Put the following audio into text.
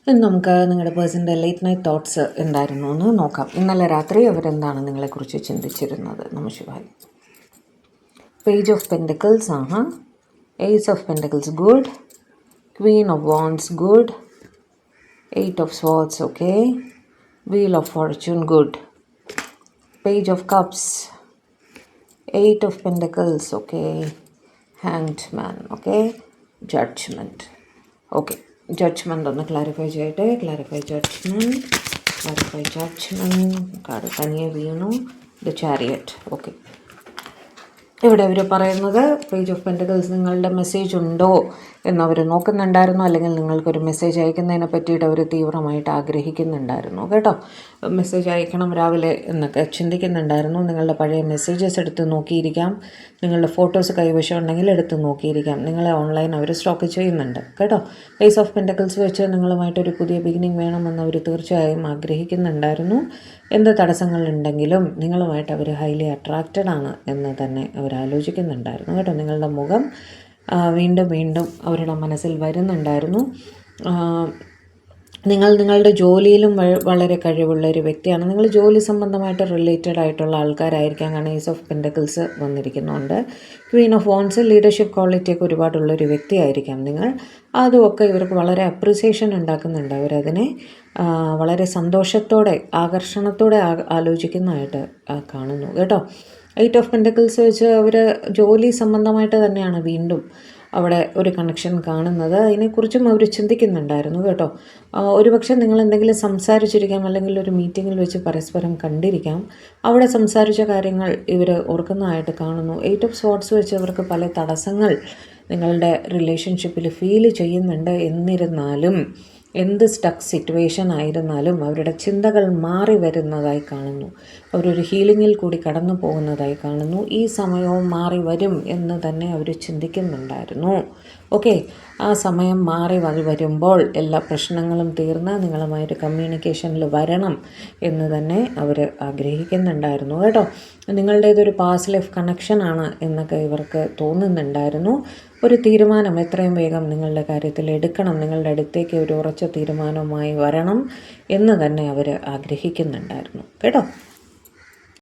ഇനി നമുക്ക് നിങ്ങളുടെ പേഴ്സൻ്റെ ലേറ്റ് നൈറ്റ് തോട്ട്സ് എന്തായിരുന്നു എന്ന് നോക്കാം. ഇന്നലെ രാത്രി അവരെന്താണ് നിങ്ങളെക്കുറിച്ച് ചിന്തിച്ചിരുന്നത്. നമശിവായി. പേജ് ഓഫ് പെൻറ്റക്കിൾസ് ആണ്. Ace of pentacles good. Queen of wands good. 8 of swords, okay. Wheel of fortune good. Page of cups. 8 of pentacles, okay. Hanged man, okay. Judgment, okay. Judgment ഒന്ന് ക്ലാരിഫൈ ചെയ്യട്ടെ. Clarify judgment. Clarify judgment. Card തനിയെ വീണു. The chariot, okay. ഇവിടെ അവർ പറയുന്നത് page of pentacles നിങ്ങളുടെ message ഉണ്ടോ എന്നവർ നോക്കുന്നുണ്ടായിരുന്നു, അല്ലെങ്കിൽ നിങ്ങൾക്കൊരു മെസ്സേജ് അയക്കുന്നതിനെ പറ്റിയിട്ട് അവർ തീവ്രമായിട്ട് ആഗ്രഹിക്കുന്നുണ്ടായിരുന്നു കേട്ടോ. മെസ്സേജ് അയക്കണം രാവിലെ എന്നൊക്കെ ചിന്തിക്കുന്നുണ്ടായിരുന്നു. നിങ്ങളുടെ പഴയ മെസ്സേജസ് എടുത്ത് നോക്കിയിരിക്കാം. നിങ്ങളുടെ ഫോട്ടോസ് കൈവശം ഉണ്ടെങ്കിൽ എടുത്ത് നോക്കിയിരിക്കാം. നിങ്ങളെ ഓൺലൈൻ അവർ സ്റ്റോക്ക് ചെയ്യുന്നുണ്ട് കേട്ടോ. ഏസ് ഓഫ് പെൻറ്റക്കിൾസ് വെച്ച് നിങ്ങളുമായിട്ടൊരു പുതിയ ബിഗിനിങ് വേണമെന്ന് അവർ തീർച്ചയായും ആഗ്രഹിക്കുന്നുണ്ടായിരുന്നു. എന്ത് തടസ്സങ്ങളുണ്ടെങ്കിലും നിങ്ങളുമായിട്ട് അവർ ഹൈലി അട്രാക്റ്റഡ് ആണ് എന്ന് തന്നെ അവർ ആലോചിക്കുന്നുണ്ടായിരുന്നു കേട്ടോ. നിങ്ങളുടെ മുഖം വീണ്ടും വീണ്ടും അവരുടെ മനസ്സിൽ വരുന്നുണ്ടായിരുന്നു. നിങ്ങൾ നിങ്ങളുടെ ജോലിയിലും വളരെ കഴിവുള്ള ഒരു വ്യക്തിയാണ്. നിങ്ങൾ ജോലി സംബന്ധമായിട്ട് റിലേറ്റഡ് ആയിട്ടുള്ള ആൾക്കാരായിരിക്കാം. കാരണം ഏസ് ഓഫ് പെൻറ്റക്കിൾസ് വന്നിരിക്കുന്നുണ്ട്. ക്വീൻ ഓഫ് വാൻഡ്സ് ലീഡർഷിപ്പ് ക്വാളിറ്റിയൊക്കെ ഒരുപാടുള്ളൊരു വ്യക്തിയായിരിക്കാം നിങ്ങൾ. അതുമൊക്കെ ഇവർക്ക് വളരെ അപ്രിസിയേഷൻ ഉണ്ടാക്കുന്നുണ്ട്. അവരതിനെ വളരെ സന്തോഷത്തോടെ ആകർഷണത്തോടെ ആലോചിക്കുന്നതായിട്ട് കാണുന്നു കേട്ടോ. 8 ഓഫ് പെൻറ്റക്കിൾസ് വെച്ച് അവർ ജോലി സംബന്ധമായിട്ട് തന്നെയാണ് വീണ്ടും അവിടെ ഒരു കണക്ഷൻ കാണുന്നത്. അതിനെക്കുറിച്ചും അവർ ചിന്തിക്കുന്നുണ്ടായിരുന്നു കേട്ടോ. ഒരുപക്ഷെ നിങ്ങൾ എന്തെങ്കിലും സംസാരിച്ചിരിക്കാം, അല്ലെങ്കിൽ ഒരു മീറ്റിങ്ങിൽ വെച്ച് പരസ്പരം കണ്ടിരിക്കാം. അവിടെ സംസാരിച്ച കാര്യങ്ങൾ ഇവർ ഓർക്കുന്നതായിട്ട് കാണുന്നു. 8 ഓഫ് സ്വർഡ്സ് വെച്ച് അവർക്ക് പല തടസ്സങ്ങൾ നിങ്ങളുടെ റിലേഷൻഷിപ്പിൽ ഫീൽ ചെയ്യുന്നുണ്ട്. എന്നിരുന്നാലും എന്ത് സ്റ്റക്ക് സിറ്റുവേഷൻ ആയിരുന്നാലും അവരുടെ ചിന്തകൾ മാറി വരുന്നതായി കാണുന്നു. അവരൊരു ഹീലിങ്ങിൽ കൂടി കടന്നു പോകുന്നതായി കാണുന്നു. ഈ സമയവും മാറി വരും എന്ന് തന്നെ അവർ ചിന്തിക്കുന്നുണ്ടായിരുന്നു. ഓക്കെ, ആ സമയം മാറി വരുമ്പോൾ എല്ലാ പ്രശ്നങ്ങളും തീർന്ന് നിങ്ങളുമായിട്ട് കമ്മ്യൂണിക്കേഷനിൽ വരണം എന്ന് തന്നെ അവർ ആഗ്രഹിക്കുന്നുണ്ടായിരുന്നു കേട്ടോ. നിങ്ങളുടേതൊരു പാസ്റ്റ് ലൈഫ് കണക്ഷനാണ് എന്നൊക്കെ ഇവർക്ക് തോന്നുന്നുണ്ടായിരുന്നു. ഒരു തീരുമാനം എത്രയും വേഗം നിങ്ങളുടെ കാര്യത്തിൽ എടുക്കണം, നിങ്ങളുടെ അടുത്തേക്ക് ഒരു ഉറച്ച തീരുമാനവുമായി വരണം എന്ന് തന്നെ അവർ ആഗ്രഹിക്കുന്നുണ്ടായിരുന്നു കേട്ടോ.